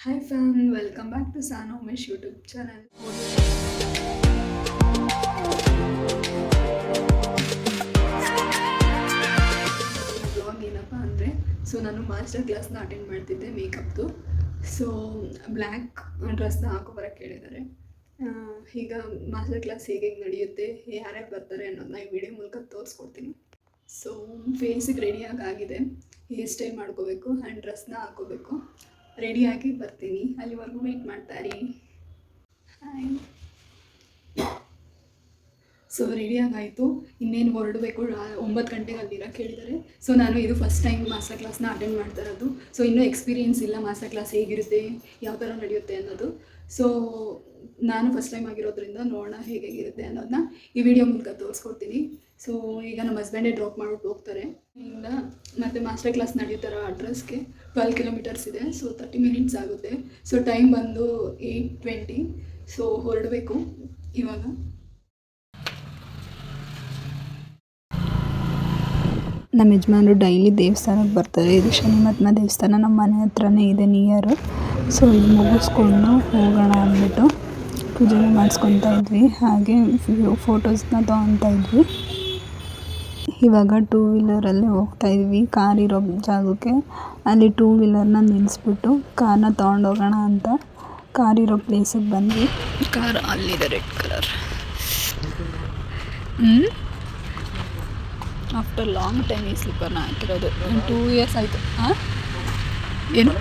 Hi fam, welcome back to Sana Umesh YouTube channel. Vlog ಏನಪ್ಪ ಅಂದರೆ ನಾನು master ಕ್ಲಾಸ್ನ ಅಟೆಂಡ್ ಮಾಡ್ತಿದ್ದೆ ಮೇಕಪ್ದು. ಸೊ ಬ್ಲ್ಯಾಕ್ ಡ್ರೆಸ್ನ ಹಾಕೊಬರಕ್ಕೆ ಹೇಳಿದ್ದಾರೆ. ಈಗ ಮಾಸ್ಟರ್ ಕ್ಲಾಸ್ ಹೇಗೆ ನಡೆಯುತ್ತೆ, ಯಾರ್ಯಾರು ಬರ್ತಾರೆ ಅನ್ನೋದನ್ನ ಈ ವಿಡಿಯೋ ಮೂಲಕ ತೋರಿಸ್ಕೊಡ್ತೀನಿ. ಸೊ ಫೇಸಿಗೆ ರೆಡಿಯಾಗಿ ಆಗಿದೆ, ಹೇರ್ ಸ್ಟೈಲ್ ಮಾಡ್ಕೋಬೇಕು ಆ್ಯಂಡ್ ಡ್ರೆಸ್ನ ಹಾಕೋಬೇಕು. ರೆಡಿಯಾಗಿ ಬರ್ತೀನಿ, ಅಲ್ಲಿವರೆಗೂ ವೆಯ್ಟ್ ಮಾಡ್ತಾರಿ. ಹಾಯ್. ಸೊ ರೆಡಿಯಾಗಾಯಿತು, ಇನ್ನೇನು ಹೊರಡಬೇಕು. 9 ಗಂಟೆಗೆ ಅಲ್ಲಿರೋಕ್ಕೆ ಹೇಳಿದ್ದಾರೆ. ಸೊ ನಾನು ಇದು ಫಸ್ಟ್ ಟೈಮ್ ಮಾಸ್ಟರ್ ಕ್ಲಾಸ್ನ ಅಟೆಂಡ್ ಮಾಡ್ತಾ ಇರೋದು. ಸೊ ಇನ್ನೂ ಎಕ್ಸ್ಪೀರಿಯೆನ್ಸ್ ಇಲ್ಲ ಮಾಸ್ಟರ್ ಕ್ಲಾಸ್ ಹೇಗಿರುತ್ತೆ, ಯಾವ ಥರ ನಡೆಯುತ್ತೆ ಅನ್ನೋದು. ಸೊ ನಾನು ಫಸ್ಟ್ ಟೈಮ್ ಆಗಿರೋದ್ರಿಂದ ನೋಡೋಣ ಹೇಗಿರುತ್ತೆ ಅನ್ನೋದನ್ನ ಈ ವಿಡಿಯೋ ಮೂಲಕ ತೋರಿಸ್ಕೊಡ್ತೀನಿ. ಸೊ ಈಗ ನಮ್ಮ ಹಸ್ಬೆಂಡೇ ಡ್ರಾಪ್ ಮಾಡಿಬಿಟ್ಟು ಹೋಗ್ತಾರೆ. ಇಲ್ಲಿಂದ ಮತ್ತು ಮಾಸ್ಟರ್ ಕ್ಲಾಸ್ ನಡೆಯುತ್ತಾರ ಅಡ್ರೆಸ್ಗೆ 12 ಕಿಲೋಮೀಟರ್ಸ್ ಇದೆ. ಸೊ 30 ಮಿನಿಟ್ಸ್ ಆಗುತ್ತೆ. ಸೊ ಟೈಮ್ ಬಂದು 8:20. ಸೊ ಹೊರಡಬೇಕು ಇವಾಗ. ನಮ್ಮ ಯಜಮಾನರು ಡೈಲಿ ದೇವಸ್ಥಾನಕ್ಕೆ ಬರ್ತಾರೆ. ಇದು ಶನಿಮಹಾತ್ಮ ದೇವಸ್ಥಾನ ನಮ್ಮ ಮನೆ ಹತ್ರನೇ ಇದೆ ನಿಯರು. ಸೊ ಇದು ಮುಗಿಸ್ಕೊಂಡು ಹೋಗೋಣ ಅಂದ್ಬಿಟ್ಟು ಪೂಜೆ ಮಾಡಿಸ್ಕೊತಾ ಇದ್ವಿ, ಹಾಗೆ ಫೋಟೋಸ್ನ ತೊಗೊತಾ ಇದ್ವಿ. ಇವಾಗ 2 ವೀಲರಲ್ಲಿ ಹೋಗ್ತಾ ಇದ್ವಿ ಕಾರ್ ಇರೋ ಜಾಗಕ್ಕೆ. ಅಲ್ಲಿ 2 ವೀಲರ್ನ ನಿಲ್ಲಿಸ್ಬಿಟ್ಟು ಕಾರ್ನ ತೊಗೊಂಡೋಗೋಣ ಅಂತ ಕಾರ್ ಇರೋ ಪ್ಲೇಸಿಗೆ ಬಂದ್ವಿ. ಕಾರ್ ಅಲ್ಲಿದೆ, red colour. After long time ಈ ಸ್ಲಿಪ್ಪರ್ನ ಹಾಕಿರೋದು. 2 ಇಯರ್ಸ್ ಆಯಿತು. ಏನು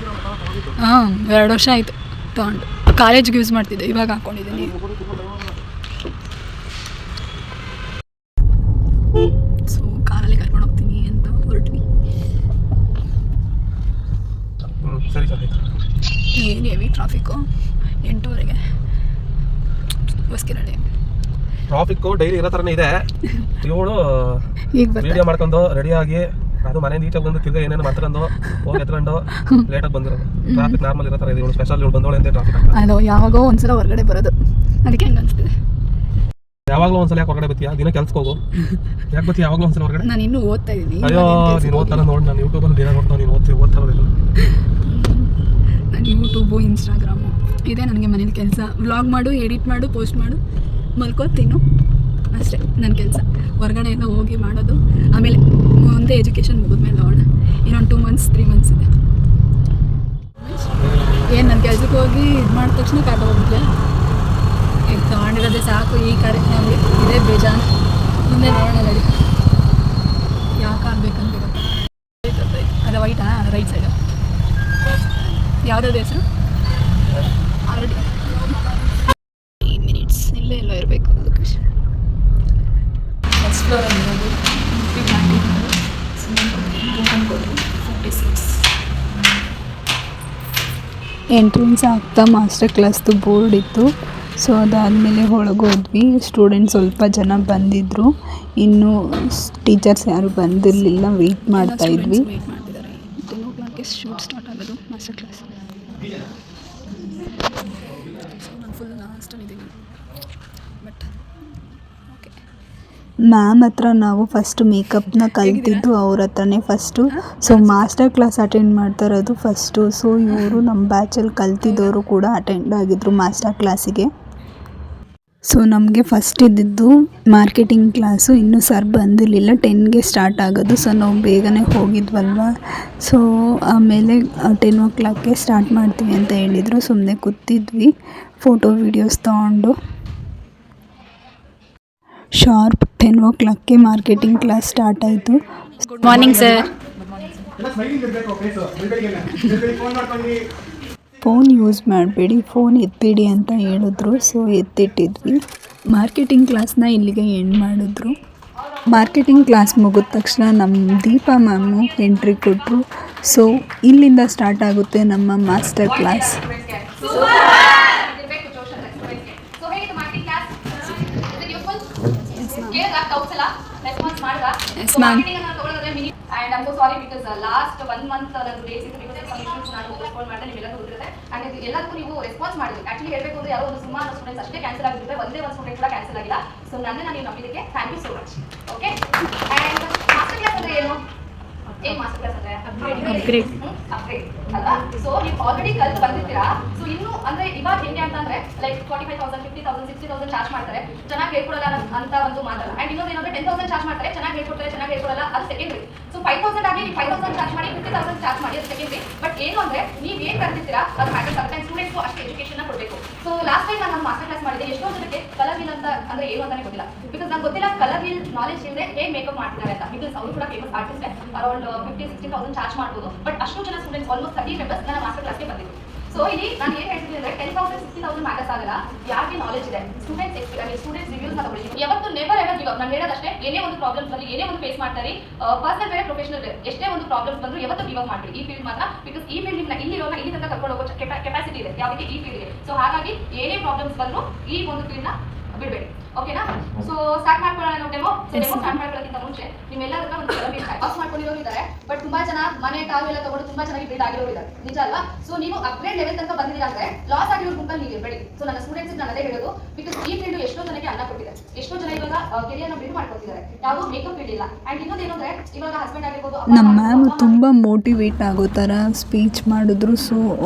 2 ವರ್ಷ ಆಯಿತು ತೊಗೊಂಡು. ಕಾಲೇಜ್ಗೆ ಯೂಸ್ ಮಾಡ್ತಿದ್ದೆ, ಇವಾಗ ಹಾಕ್ಕೊಂಡಿದ್ದೀನಿ. ಸೊ ಕಾರಲ್ಲಿ ಕರ್ಕೊಂಡು ಹೋಗ್ತೀನಿ ಅಂತ ಹೊರಟ್ವಿ. ಏನು ಹೆವಿ ಟ್ರಾಫಿಕ್ಕು. 8:30ಗೆ ಬಸ್ಗೆ ರೆಡಿ. ಟ್ರಾಫಿಕ್ಕು ಡೈಲಿ ಇರೋ ಥರನೇ ಇದೆ. ಇವಳು ವಿಡಿಯೋ ಮಾಡ್ಕೊಂಡು ರೆಡಿಯಾಗಿ ಅದು ಮನೆ ನೀಟಾಗಿ ಬಂದು ತಿರ್ಗಾ ಏನೇನು ಮಾತಾಡೋದು ಹೋಗಿ ಎತ್ಕೊಂಡು ಲೇಟಾಗಿ ಬಂದಿರೋದು. ಟ್ರಾಫಿಕ್ ನಾರ್ಮಲ್ ಇರೋ ಥರ ಇದೆ. ಇವಳು ಸ್ಪೆಷಲ್ ಇವಳು ಬಂದವಳೆ ಅಂತ ಟ್ರಾಫಿಕ್ ಅದು ಯಾವಾಗೋ ಒಂದ್ಸಲ ಹೊರಗಡೆ ಬರೋದು, ಅದಕ್ಕೆ ಹೆಂಗೆ ಅನಿಸ್ತಿದೆ. ಯಾವಾಗಲೂ ಒಂದ್ಸಲ ಯಾಕೆ ಹೊರಗಡೆ ಬರ್ತೀಯಾ? ದಿನ ಕೆಲ್ಸಕ್ಕೆ ಹೋಗು. ಯಾಕೆ ಬರ್ತೀಯ ಯಾವಾಗಲೂ ಒಂದ್ಸಲ ಹೊರಗಡೆ? ನಾನು ಇನ್ನೂ ಓದ್ತಾ ಇದ್ದೀನಿ. ಅಯ್ಯೋ ನೀನು ಓದ್ತಾರ ನೋಡಿ, ನಾನು ಯೂಟ್ಯೂಬಲ್ಲಿ ದಿನ ನೋಡ್ತಾನೆ ನೀನು ಓದ್ತಾ ಇರೋದಿಲ್ಲ. ನಾನು ಯೂಟ್ಯೂಬು ಇನ್ಸ್ಟಾಗ್ರಾಮು ಇದೆ ನನಗೆ ಮನೇಲಿ ಕೆಲಸ. ವ್ಲಾಗ್ ಮಾಡು, ಎಡಿಟ್ ಮಾಡು, ಪೋಸ್ಟ್ ಮಾಡು, ಮಲ್ಕೋತೀನು, ಅಷ್ಟೇ ನನ್ನ ಕೆಲಸ. ಹೊರಗಡೆ ಎಲ್ಲ ಹೋಗಿ ಮಾಡೋದು ಆಮೇಲೆ ಮುಂದೆ ಎಜುಕೇಷನ್ ಮುಗಿದ್ಮೇಲೆ ನೋಡೋಣ. ಇನ್ನೊಂದು 2 ಮಂತ್ಸ್ 3 ಮಂತ್ಸ್ ಇದೆ. ಏನು ನನ್ನ ಕೆಲ್ಸಕ್ಕೆ ಹೋಗಿ ಇದು ಮಾಡಿದ ತಕ್ಷಣ ಕಾರ್ ತೊಗೊಂಡ್ಬಿಟ್ಲೆ. ಈಗ ತೊಗೊಂಡಿರೋದೇ ಸಾಕು. ಈ ಕಾರ್ ನಮಗೆ ಇದೇ ಬೇಜಾನು. ಮುಂದೆ ನೋಡೋಣ ಗಾಡಿ ಯಾವ ಕಾರ್ ಬೇಕಂತ ಅದು ವೈಟಾ, ರೈಟ್ ಸೈಡು. ಯಾವುದಾದ್ರು ಹೆಸರು? ಆಲ್ರೆಡಿ 3 ಮಿನಿಟ್ಸ್ ಇಲ್ಲೇ ಎಲ್ಲೋ ಇರಬೇಕು ಲೊಕೇಶನ್. ಫಸ್ಟ್ ಫ್ಲೋರಲ್ಲಿ ಇರೋದು. ಎಂಟ್ರೆನ್ಸ್ ಆಗ್ತಾ ಮಾಸ್ಟರ್ ಕ್ಲಾಸ್ದು ಬೋರ್ಡ್ ಇತ್ತು. ಸೊ ಅದಾದಮೇಲೆ ಒಳಗೋದ್ವಿ. ಸ್ಟೂಡೆಂಟ್ಸ್ ಸ್ವಲ್ಪ ಜನ ಬಂದಿದ್ದರು, ಇನ್ನೂ ಟೀಚರ್ಸ್ ಯಾರು ಬಂದಿರಲಿಲ್ಲ, ವೆಯ್ಟ್ ಮಾಡ್ತಾಯಿದ್ವಿ. ವೆಯ್ಟ್ ಮಾಡ್ತಿದ್ದಾರೆ. 10 o'clock ಶೂಟ್ ಸ್ಟಾರ್ಟ್ ಆಗೋದು ಮಾಸ್ಟರ್ ಕ್ಲಾಸ್. ಸೊ ನಾನು ಫುಲ್ ಲಾಸ್ಟಲ್ಲಿದ್ದೀನಿ. But okay. ಮ್ಯಾಮ್ ಹತ್ರ ನಾವು ಫಸ್ಟು ಮೇಕಪ್ನ ಕಲ್ತಿದ್ದು ಅವ್ರ ಹತ್ರನೇ first. So master class attend ಮಾಡ್ತಾ ಇರೋದು ಫಸ್ಟು. ಸೊ ಇವರು ನಮ್ಮ ಬ್ಯಾಚಲ್ಲಿ ಕಲ್ತಿದ್ದವರು ಕೂಡ ಅಟೆಂಡ್ ಆಗಿದ್ದರು ಮಾಸ್ಟರ್ ಕ್ಲಾಸಿಗೆ. ಸೊ ನಮಗೆ ಫಸ್ಟ್ ಇದ್ದಿದ್ದು ಮಾರ್ಕೆಟಿಂಗ್ ಕ್ಲಾಸು. ಇನ್ನೂ ಸರ್ ಬಂದಿರಲಿಲ್ಲ, 10ಗೆ ಸ್ಟಾರ್ಟ್ ಆಗೋದು. ಸೊ ನಾವು ಬೇಗನೆ ಹೋಗಿದ್ವಲ್ವ. ಸೊ ಆಮೇಲೆ 10 o'clockಗೆ ಸ್ಟಾರ್ಟ್ ಮಾಡ್ತೀವಿ ಅಂತ ಹೇಳಿದರು. ಸುಮ್ಮನೆ ಕೂತಿದ್ವಿ, ಫೋಟೋ ವೀಡಿಯೋಸ್ ತೊಗೊಂಡು. ಶಾರ್ಪ್ 10 o'clockಗೆ ಮಾರ್ಕೆಟಿಂಗ್ ಕ್ಲಾಸ್ ಸ್ಟಾರ್ಟ್ ಆಯಿತು. Good morning sir. Phone use ಮಾಡಬೇಡಿ, ಫೋನ್ ಎತ್ತಿಡಿ ಅಂತ ಹೇಳಿದ್ರು. ಸೊ ಎತ್ತಿಟ್ಟಿದ್ವಿ. ಮಾರ್ಕೆಟಿಂಗ್ ಕ್ಲಾಸ್ನ ಇಲ್ಲಿಗೆ ಎಂಡ್ ಮಾಡಿದ್ರು. ಮಾರ್ಕೆಟಿಂಗ್ ಕ್ಲಾಸ್ ಮುಗಿದ ತಕ್ಷಣ ನಮ್ಮ ದೀಪಾ ಮ್ಯಾಮು ಎಂಟ್ರಿ ಕೊಟ್ಟರು. ಸೊ ಇಲ್ಲಿಂದ ಸ್ಟಾರ್ಟ್ ಆಗುತ್ತೆ ನಮ್ಮ master class. Yes, ma'am. And I'm so sorry because last 1 month ನಾನು ಡೇಸ್ ಇತ್ತು because some issues ನಾನು ಪೋಸ್ಟ್ಪೋನ್ ಮಾಡಿದೆ. ನಿಮ್ಮೆಲ್ಲರೂ ಗೊತ್ತಿರುತ್ತೆ. And ಎಲ್ಲದಕ್ಕೂ ನೀವು ರೆಸ್ಪಾನ್ಸ್ ಮಾಡಿದ್ರಿ. ಆಕ್ಚುಲಿ ಹೇಳಬೇಕು ಅಂದ್ರೆ ಯಾರೋ ಒಂದು ಸುಮಾರು ಸ್ಟೂಡೆಂಟ್ಸ್ ಅಷ್ಟೇ ಕ್ಯಾನ್ಸಲ್ ಆಗಿರುತ್ತೆ, ಒಂದೇ ಒಂದು ಸ್ಟೂಡೆಂಟ್ ಕೂಡ ಕ್ಯಾನ್ಸಲ್ ಆಗಿಲ್ಲ. ಸೊ ನನ್ನನ್ನು ನೀವು ನಂಬಿದ್ದಕ್ಕೆ thank you so much. Okay. And master class ಅಂದರೆ ಏನು? ಏನ್ ಮಾಸ್ಟರ್ ಕ್ಲಾಸ್ ಅಂದ್ರೆ ಅಪ್ಗ್ರೇಡ್ ಅಲ್ವಾ? ಸೊ ನೀವು ಆಲ್ರೆಡಿ ಕಲ್ತು ಬಂದಿರ್ತೀರಾ. ಸೊ ಇನ್ನು ಅಂದ್ರೆ ಇವಾಗ ಹೆಂಗೆ ಅಂತಂದ್ರೆ ಲೈಕ್ 45,000 50,000 60,000 ಚಾರ್ಜ್ ಮಾಡ್ತಾರೆ, ಚೆನ್ನಾಗಿ ಹೇಳ್ಕೊಡಲ್ಲ ಅಂತ ಒಂದು ಮಾತಲ್ಲ. ಅಂಡ್ ಇನ್ನೊಂದು ಏನಂದ್ರೆ 10,000 ಚಾರ್ಜ್ ಮಾಡ್ತಾರೆ, ಚೆನ್ನಾಗಿ ಹೇಳ್ಕೊಡ್ತಾರೆ, ಚೆನ್ನಾಗಿ ಹೇಳ್ಕೊಡಲ್ಲ, ಅದು ಸೆಕೆಂಡ್ರಿ. ಸೊ 5,000 ಆಗಲಿ ನೀವು 5,000 ಚಾರ್ಜ್ ಮಾಡಿ 50,000 ಚಾರ್ಜ್ ಮಾಡಿ, ಅದು ಸೆಕೆಂಡ್ರಿ. ಬಟ್ ಏನು ಅಂದ್ರೆ ನೀವು ಏನ್ ಕಲ್ತಿರ್ತೀರಾ ಅದು ಮ್ಯಾಟರ್ ಆಗುತ್ತೆ. ಸ್ಟೂಡೆಂಟ್ಸ್ಗೂ ಅಷ್ಟೇ ಎಜುಕೇಶನ್ ಕೊಡಬೇಕು. ಸೊ ಲಾಸ್ಟ್ ಟೈಮ್ ನಾನು ಮಾಸ್ಟರ್ ಕ್ಲಾಸ್ ಮಾಡಿದೆ, ಎಷ್ಟೋ ಜನಕ್ಕೆ ಕಲರ್ ವೀಲ್ ಅಂತ ಅಂದ್ರೆ ಏನು ಅಂತಾನೆ ಗೊತ್ತಿಲ್ಲ. ಬಿಕಾಸ್ ನಂಗೆ ಗೊತ್ತಿಲ್ಲ ಕಲರ್ ವೀಲ್ ನಾಲೆಜ್ ಇಲ್ಲದೆ ಹೇಗೆ ಮೇಕಪ್ ಮಾಡ್ತಿದ್ದಾರೆ ಅಂತ. ಬಿಕಾಸ್ ಅವರು ಕೂಡ ಫೇಮಸ್ ಆರ್ಟಿಸ್ಟ್, ಅರೌಂಡ್ 50,000-60,000 ಚಾರ್ಜ್ ಮಾಡ್ಬೋದು. ಬಟ್ ಅಷ್ಟು ಜನ ಸ್ಟೂಡೆಂಟ್ಸ್ ಆಲ್ಮೋಸ್ಟ್ 30 ಮೆಂಬರ್ಸ್ ನನ್ನ ಮಾಸ್ಟರ್ ಕ್ಲಾಸ್ಗೆ ಬಂದಿದ್ರು. ಸೊ ಇಲ್ಲಿ ನಾನು ಏನು ಹೇಳ್ತೀನಿ ಅಂದ್ರೆ 10,000-60,000 ಮ್ಯಾಟರ್ಸ್ ಆಗಲ್ಲ, ಯಾರಿಗೆ ನಾಲೆಜ್ ಇದೆ. ಸ್ಟೂಡೆಂಟ್ಸ್ ರಿವ್ಯೂಸ್ ತಗೊಳ್ಳಿ. ಯಾವತ್ತು ನೆವರ್ ಎವರ್ ಗಿವ್ ಅಪ್. ನಾನು ಹೇಳೋದಷ್ಟೇ, ಏನೇ ಒಂದು ಪ್ರಾಬ್ಲಮ್ಸ್ ಬರಲಿ, ಏನೇ ಒಂದು ಫೇಸ್ ಮಾಡ್ತಾರೆ, ಪರ್ಸನಲ್ ಬೇರೆ ಪ್ರೊಫೆಷನಲ್ ಬೇರೆ, ಎಷ್ಟೇ ಒಂದು ಪ್ರಾಬ್ಲಮ್ಸ್ ಬಂದ್ರು ಯಾವತ್ತು ಗಿವ್ ಅಪ್ ಮಾಡ್ರಿ ಈ ಫೀಲ್ಡ್ ಮಾತ್ರ. ಬಿಕಾಸ್ ಈ ಫೀಲ್ಡ್ ನಿಮ್ಮನ್ನ ಇಲ್ಲಿ ತನಕ ಕರ್ಕೊಂಡು ಹೋಗೋ ಕೆಪಾಸಿಟಿ ಇದೆ ಯಾವುದಕ್ಕೆ, ಈ ಫೀಲ್ಡ್ಗೆ. ಸೊ ಹಾಗಾಗಿ ಏನೇ ಪ್ರಾಬ್ಲಮ್ಸ್ ಬಂದ್ರು ಈ ಒಂದು ಫೀಲ್ಡ್ನ ಬಿಡಬೇಡಿ. ಓಕೆನಾ? ಸೊ ಸ್ಟಾರ್ಟ್ ಮಾಡ್ಕೊಳ್ಳೋಣ ನಾವು ಡೆಮೋ. ಸ್ಟಾರ್ಟ್ ಮಾಡ್ಕೊಳ್ಳೋಕ್ಕಿಂತ ಮುಂಚೆ ನಿಮ್ಮೆಲ್ಲರನ್ನ ಒಂದು ಪಾಸ್ ಮಾಡ್ಕೊಂಡಿರೋರು ಇದ್ದಾರೆ. ಬಟ್ ತುಂಬಾ ಜನ ಮನೆ ಕಾರು ಎಲ್ಲ ತಗೊಂಡು ತುಂಬಾ ಚೆನ್ನಾಗಿ ಬಿಲ್ಡ್ ಆಗಿರೋರು ಇದ್ದಾರೆ, ನಿಜ ಅಲ್ವಾ? ಸೊ ನೀವು ಅಪ್ಗ್ರೇಡ್ ಲೆವೆಲ್ ತನಕ ಬಂದಿದ್ದೀರಾ ಅಂದ್ರೆ ಲಾಸ್ ಆಗಿರೋ ಗುಂಪಲ್ಲಿ ನೀವು ಇರಬೇಡಿ. ಸೊ ನನ್ನ ಸ್ಟೂಡೆಂಟ್ಸ್ ನಾನು ಅದೇ ಹೇಳೋದು. ಬಿಕಾಸ್ ಈ ಫೀಲ್ಡ್ ಎಷ್ಟೋ ಜನಕ್ಕೆ ಅನ್ನ ಕೊಟ್ಟಿದೆ, ಎಷ್ಟೋ ಜನ ಇವಾಗ ಕೆರಿಯರ್ನ ಬಿಲ್ಡ್ ಮಾಡ್ಕೊತಿದ್ದಾರೆ, ಯಾವುದೋ ಮೇಕಪ್ ಫೀಲ್ಡ್ ಇಲ್ಲ. ಅಂಡ್ ಇನ್ನೊಂದು ಏನಂದ್ರೆ ಇವಾಗ ಹಸ್ಬೆಂಡ್ ಆಗಿರ್ಬೋದು, ನಮ್ಮ ಮ್ಯಾಮ್ ತುಂಬ ಮೋಟಿವೇಟ್ ಆಗೋ ಥರ ಸ್ಪೀಚ್ ಮಾಡಿದ್ರು. ಸೊ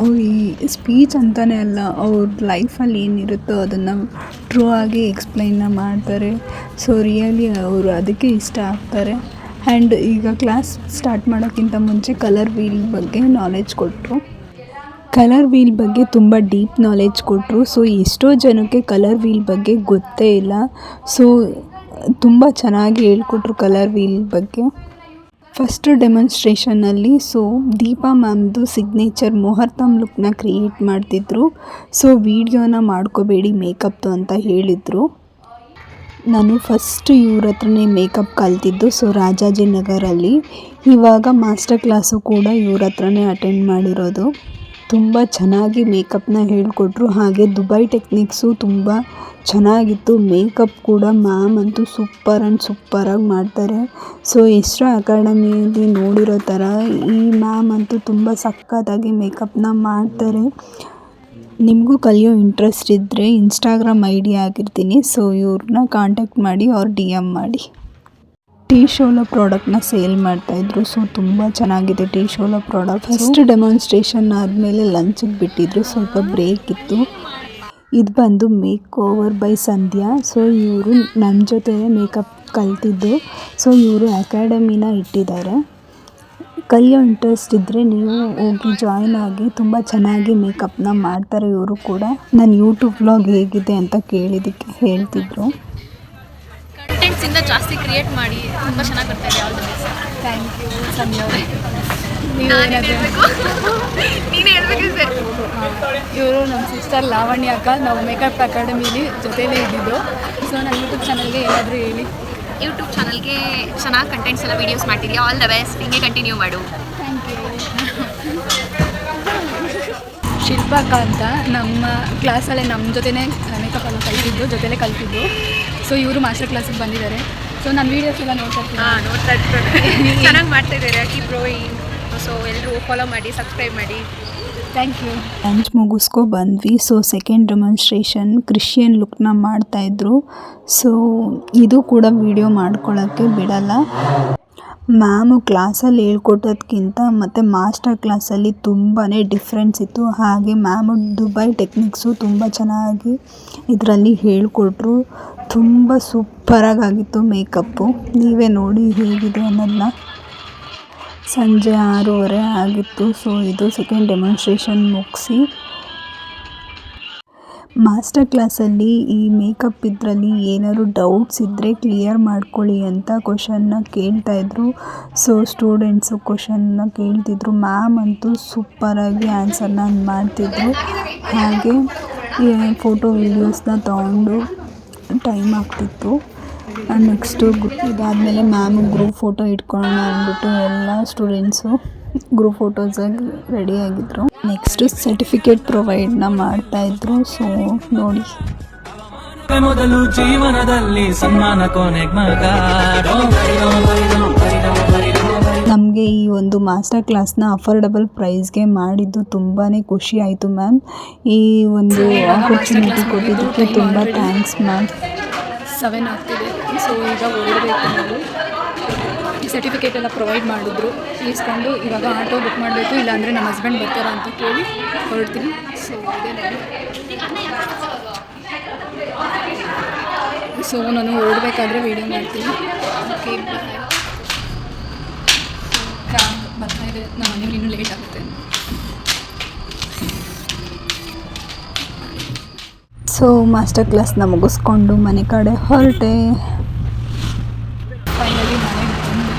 ಈ ಸ್ಪೀಚ್ ಅಂತಲೇ ಅಲ್ಲ, ಅವ್ರ ಲೈಫಲ್ಲಿ ಏನಿರುತ್ತೋ ಅದನ್ನು ಟ್ರೂ ಆಗಿ ಎಕ್ಸ್ಪ್ಲೈನ್ನ ಮಾಡ್ತಾರೆ. ಸೊ ರಿಯಲಿ ಅವರು ಅದಕ್ಕೆ ಇಷ್ಟ ಆಗ್ತಾರೆ. ಆ್ಯಂಡ್ ಈಗ ಕ್ಲಾಸ್ ಸ್ಟಾರ್ಟ್ ಮಾಡೋಕ್ಕಿಂತ ಮುಂಚೆ ಕಲರ್ ವೀಲ್ ಬಗ್ಗೆ ನಾಲೆಜ್ ಕೊಟ್ಟರು. ಕಲರ್ ವೀಲ್ ಬಗ್ಗೆ ತುಂಬ ಡೀಪ್ ನಾಲೆಜ್ ಕೊಟ್ಟರು. ಸೊ ಎಷ್ಟೋ ಜನಕ್ಕೆ ಕಲರ್ ವೀಲ್ ಬಗ್ಗೆ ಗೊತ್ತೇ ಇಲ್ಲ. ಸೊ ತುಂಬ ಚೆನ್ನಾಗಿ ಹೇಳ್ಕೊಟ್ರು ಕಲರ್ ವೀಲ್ ಬಗ್ಗೆ. ಫಸ್ಟು ಡೆಮಾನ್ಸ್ಟ್ರೇಷನಲ್ಲಿ ಸೊ ದೀಪಾ ಮ್ಯಾಮ್ದು ಸಿಗ್ನೇಚರ್ ಮುಹೂರ್ತಂ ಲುಕ್ನ ಕ್ರಿಯೇಟ್ ಮಾಡ್ತಿದ್ರು. ಸೊ ವೀಡಿಯೋನ ಮಾಡ್ಕೋಬೇಡಿ ಮೇಕಪ್ದು ಅಂತ ಹೇಳಿದರು. ನಾನು ಫಸ್ಟ್ ಇವ್ರ ಹತ್ರನೇ ಮೇಕಪ್ ಕಲ್ತಿದ್ದು. ಸೊ ರಾಜಾಜಿನಗರಲ್ಲಿ. ಇವಾಗ ಮಾಸ್ಟರ್ ಕ್ಲಾಸು ಕೂಡ ಇವ್ರ ಹತ್ರನೇ ಅಟೆಂಡ್ ಮಾಡಿರೋದು. ತುಂಬ ಚೆನ್ನಾಗಿ ಮೇಕಪ್ನ ಹೇಳಿಕೊಟ್ರು. ಹಾಗೆ ದುಬೈ ಟೆಕ್ನಿಕ್ಸು ತುಂಬ ಚೆನ್ನಾಗಿತ್ತು. ಮೇಕಪ್ ಕೂಡ ಮ್ಯಾಮ್ ಅಂತೂ ಸೂಪರಾಗಿ ಮಾಡ್ತಾರೆ. ಸೊ ಇಸ್ರೋ ಅಕಾಡೆಮಿಯಲ್ಲಿ ನೋಡಿರೋ ಥರ ಈ ಮ್ಯಾಮ್ ಅಂತೂ ತುಂಬ ಸಖತ್ತಾಗಿ ಮೇಕಪ್ನ ಮಾಡ್ತಾರೆ. ನಿಮಗೂ ಕಲಿಯೋ ಇಂಟ್ರೆಸ್ಟ್ ಇದ್ದರೆ ಇನ್ಸ್ಟಾಗ್ರಾಮ್ ID ಆಗಿರ್ತೀನಿ. ಸೊ ಇವ್ರನ್ನ ಕಾಂಟ್ಯಾಕ್ಟ್ ಮಾಡಿ ಅವ್ರು DM ಮಾಡಿ. ಟೀ ಶೋಲೋ ಪ್ರಾಡಕ್ಟ್ನ ಸೇಲ್ ಮಾಡ್ತಾಯಿದ್ರು. ಸೊ ತುಂಬ ಚೆನ್ನಾಗಿದೆ ಟೀ ಶೋಲೋ ಪ್ರಾಡಕ್ಟ್. ಫಸ್ಟ್ ಡೆಮಾನ್ಸ್ಟ್ರೇಷನ್ ಆದಮೇಲೆ ಲಂಚಿಗೆ ಬಿಟ್ಟಿದ್ರು, ಸ್ವಲ್ಪ ಬ್ರೇಕ್ ಇತ್ತು. ಇದು ಬಂದು make over by Sandhya. So ಇವರು ನನ್ನ ಜೊತೆ ಮೇಕಪ್ ಕಲ್ತಿದ್ದು. ಸೊ ಇವರು ಅಕಾಡೆಮಿನ ಇಟ್ಟಿದ್ದಾರೆ. ಕಲಿಯೋ ಇಂಟ್ರೆಸ್ಟ್ ಇದ್ದರೆ ನೀವು ಹೋಗಿ ಜಾಯ್ನ್ ಆಗಿ, ತುಂಬ ಚೆನ್ನಾಗಿ ಮೇಕಪ್ನ ಮಾಡ್ತಾರೆ ಇವರು ಕೂಡ. ನನ್ನ ಯೂಟ್ಯೂಬ್ ವ್ಲಾಗ್ ಹೇಗಿದೆ ಅಂತ ಕೇಳಿದ್ದಕ್ಕೆ ಹೇಳ್ತಿದ್ರು. ಕಂಟೆಂಟ್ಸಿಂದ ಜಾಸ್ತಿ ಕ್ರಿಯೇಟ್ ಮಾಡಿ ತುಂಬ ಚೆನ್ನಾಗಿ ಬರ್ತಾ ಇದೆ. All the best. Thank you Sandhya ಅವರೇ. ನೀನೇ ಹೇಳ್ಬೇಕು ಸರ್. ಇವರು ನಮ್ಮ ಸಿಸ್ಟರ್ ಲಾವಣ್ಯ ಅಕ್ಕ. ನಾವು ಮೇಕಪ್ ಅಕಾಡೆಮಿಲಿ ಜೊತೆಲೇ ಇದ್ದಿದ್ದು. ಸೊ ನನ್ನ ಯೂಟ್ಯೂಬ್ ಚಾನಲ್ಗೆ ಏನಾದರೂ ಹೇಳಿ. ಯೂಟ್ಯೂಬ್ ಚಾನಲ್ಗೆ ಚೆನ್ನಾಗಿ ಕಂಟೆಂಟ್ಸ್ ಎಲ್ಲ ವೀಡಿಯೋಸ್ ಮಾಡ್ತಿದ್ದೀವಿ. ಆಲ್ ದ ಬೆಸ್ಟ್, ಹಿಂಗೆ ಕಂಟಿನ್ಯೂ ಮಾಡು. Thank you. ಶಿಲ್ಪಕ್ಕ ಅಂತ ನಮ್ಮ ಕ್ಲಾಸಲ್ಲೇ ನಮ್ಮ ಜೊತೆನೇ ಮೇಕಪ್ ಎಲ್ಲ ಜೊತೆಲೇ ಕಲ್ತಿದ್ದು. ಸೊ ಇವರು ಮಾಸ್ಟರ್ ಕ್ಲಾಸಿಗೆ ಬಂದಿದ್ದಾರೆ. ಸೊ ನಾನು ವೀಡಿಯೋಸ್ ಎಲ್ಲ ನೋಡ್ತಾ ಇರ್ತೀನಿ. ಚೆನ್ನಾಗಿ ಮಾಡ್ತಾ ಇದ್ದಾರೆ. Keep growing. ಸೊ ಎಲ್ಲರೂ ಫಾಲೋ ಮಾಡಿ, ಸಬ್ಸ್ಕ್ರೈಬ್ ಮಾಡಿ. Thank you. ಲಂಚ್ ಮುಗಿಸ್ಕೊ ಬಂದ್ವಿ. ಸೊ ಸೆಕೆಂಡ್ ಡೆಮಾನ್ಸ್ಟ್ರೇಷನ್ ಕ್ರಿಶ್ಚಿಯನ್ ಲುಕ್ನ ಮಾಡ್ತಾಯಿದ್ರು. ಸೊ ಇದು ಕೂಡ ವಿಡಿಯೋ ಮಾಡ್ಕೊಳ್ಳೋಕ್ಕೆ ಬಿಡಲ್ಲ. ಮ್ಯಾಮು ಕ್ಲಾಸಲ್ಲಿ ಹೇಳ್ಕೊಟ್ಟೋದ್ಕಿಂತ ಮತ್ತು ಮಾಸ್ಟರ್ ಕ್ಲಾಸಲ್ಲಿ ತುಂಬಾ ಡಿಫ್ರೆನ್ಸ್ ಇತ್ತು. ಹಾಗೆ ಮ್ಯಾಮು ದುಬೈ ಟೆಕ್ನಿಕ್ಸು ತುಂಬ ಚೆನ್ನಾಗಿ ಇದರಲ್ಲಿ ಹೇಳಿಕೊಟ್ರು. ತುಂಬ ಸೂಪರಾಗಿತ್ತು ಮೇಕಪ್ಪು. ನೀವೇ ನೋಡಿ ಹೇಗಿದೆ ಅನ್ನೋದನ್ನ. ಸಂಜೆ 6:30 ಆಗಿತ್ತು. ಸೊ ಇದು ಸೆಕೆಂಡ್ ಡೆಮಾನ್ಸ್ಟ್ರೇಷನ್ ಮುಗಿಸಿ ಮಾಸ್ಟರ್ ಕ್ಲಾಸಲ್ಲಿ ಈ ಮೇಕಪ್ ಇದರಲ್ಲಿ ಏನಾದ್ರು ಡೌಟ್ಸ್ ಇದ್ದರೆ ಕ್ಲಿಯರ್ ಮಾಡ್ಕೊಳ್ಳಿ ಅಂತ ಕ್ವಶನ್ನ ಕೇಳ್ತಾಯಿದ್ರು. ಸೊ ಸ್ಟೂಡೆಂಟ್ಸು ಕ್ವಶನ್ನ ಕೇಳ್ತಿದ್ರು. ಮ್ಯಾಮ್ ಅಂತೂ ಸೂಪರಾಗಿ ಆನ್ಸರ್ನ ಮಾಡ್ತಿದ್ರು. ಹಾಗೆ ಫೋಟೋ ವೀಡಿಯೋಸ್ನ ತೊಗೊಂಡು ಟೈಮ್ ಆಗ್ತಿತ್ತು. ನೆಕ್ಸ್ಟು ಇದಾದಮೇಲೆ ಮ್ಯಾಮು ಗ್ರೂಪ್ ಫೋಟೋ ಇಟ್ಕೊಳ್ಳೋಣ ಅಂದ್ಬಿಟ್ಟು ಎಲ್ಲ ಸ್ಟೂಡೆಂಟ್ಸು ಗ್ರೂಪ್ ಫೋಟೋಸಾಗಿ ರೆಡಿಯಾಗಿದ್ದರು. ನೆಕ್ಸ್ಟು ಸರ್ಟಿಫಿಕೇಟ್ ಪ್ರೊವೈಡ್ನ ಮಾಡ್ತಾಯಿದ್ರು. ಸೊ ನೋಡಿ, ಮೊದಲು ಜೀವನದಲ್ಲಿ ಸನ್ಮಾನ ಕೊನೆಗೆ ಮಗ. ನಮಗೆ ಈ ಒಂದು ಮಾಸ್ಟರ್ ಕ್ಲಾಸ್ನ ಅಫೋರ್ಡಬಲ್ ಪ್ರೈಸ್ಗೆ ಮಾಡಿದ್ದು ತುಂಬಾ ಖುಷಿ ಆಯಿತು ಮ್ಯಾಮ್. ಈ ಒಂದು ಆಪರ್ಚುನಿಟಿ ಕೊಟ್ಟಿದ್ದಕ್ಕೆ ತುಂಬ ಥ್ಯಾಂಕ್ಸ್ ಮ್ಯಾಮ್. 7 ಆಗ್ತಿದೆ. ಸೊ ಈಗ ಹೊರಡಬೇಕು ನಾವು. ಸರ್ಟಿಫಿಕೇಟ್ ಎಲ್ಲ ಪ್ರೊವೈಡ್ ಮಾಡಿದ್ರು. ಇಸ್ಕೊಂಡು ಇವಾಗ ಆಟೋ ಬುಕ್ ಮಾಡಬೇಕು, ಇಲ್ಲಾಂದರೆ ನಮ್ಮ ಹಸ್ಬೆಂಡ್ ಬರ್ತಾರಾ ಅಂತ ಕೇಳಿ ಹೊರಡ್ತೀನಿ. ಸೊ ಇದೆ ನೋಡಿ. ಸೊ ನಾನು ಹೊರಡಬೇಕಾದ್ರೆ ವೀಡಿಯೋ ಮಾಡ್ತೀನಿ. ಓಕೆ, ಕ್ಯಾಬ್ ಬರ್ತಾ ಇದೆ, ನಮ್ಮ ಮನೆಯಲ್ಲಿ ಇನ್ನೂ ಲೇಟ್ ಆಗುತ್ತೆ. ಸೊ ಮಾಸ್ಟರ್ ಕ್ಲಾಸ್ನ ಮುಗಿಸ್ಕೊಂಡು ಮನೆ ಕಡೆ ಹೊರಟೆ. ಫೈನಲಿ ಮನೆಗೆ ಬಂದೆ.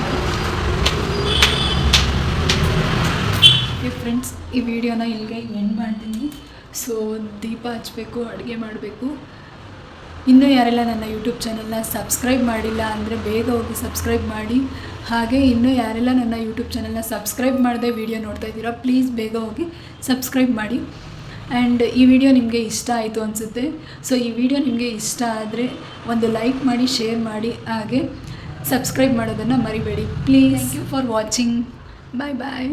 ಫ್ರೆಂಡ್ಸ್, ಈ ವಿಡಿಯೋನ ಇಲ್ಲಿಗೆ ಎಂಡ್ ಮಾಡ್ತೀನಿ. ಸೊ ದೀಪ ಹಚ್ಚಬೇಕು, ಅಡುಗೆ ಮಾಡಬೇಕು. ಇನ್ನೂ ಯಾರೆಲ್ಲ ನನ್ನ ಯೂಟ್ಯೂಬ್ ಚಾನಲ್ನ ಸಬ್ಸ್ಕ್ರೈಬ್ ಮಾಡಿಲ್ಲ ಅಂದರೆ ಬೇಗ ಹೋಗಿ ಸಬ್ಸ್ಕ್ರೈಬ್ ಮಾಡಿ. ಹಾಗೆ ಇನ್ನೂ ಯಾರೆಲ್ಲ ನನ್ನ ಯೂಟ್ಯೂಬ್ ಚಾನಲ್ನ ಸಬ್ಸ್ಕ್ರೈಬ್ ಮಾಡದೆ ವಿಡಿಯೋ ನೋಡ್ತಾ ಇದ್ದೀರಾ, ಪ್ಲೀಸ್ ಬೇಗ ಹೋಗಿ ಸಬ್ಸ್ಕ್ರೈಬ್ ಮಾಡಿ. ಆ್ಯಂಡ್ ಈ ವಿಡಿಯೋ ನಿಮಗೆ ಇಷ್ಟ ಆಯಿತು ಅನಿಸುತ್ತೆ. ಸೊ ಈ ವಿಡಿಯೋ ನಿಮಗೆ ಇಷ್ಟ ಆದರೆ ಒಂದು ಲೈಕ್ ಮಾಡಿ, ಶೇರ್ ಮಾಡಿ, ಹಾಗೆ ಸಬ್ಸ್ಕ್ರೈಬ್ ಮಾಡೋದನ್ನು ಮರಿಬೇಡಿ please. Thank you for watching. Bye bye.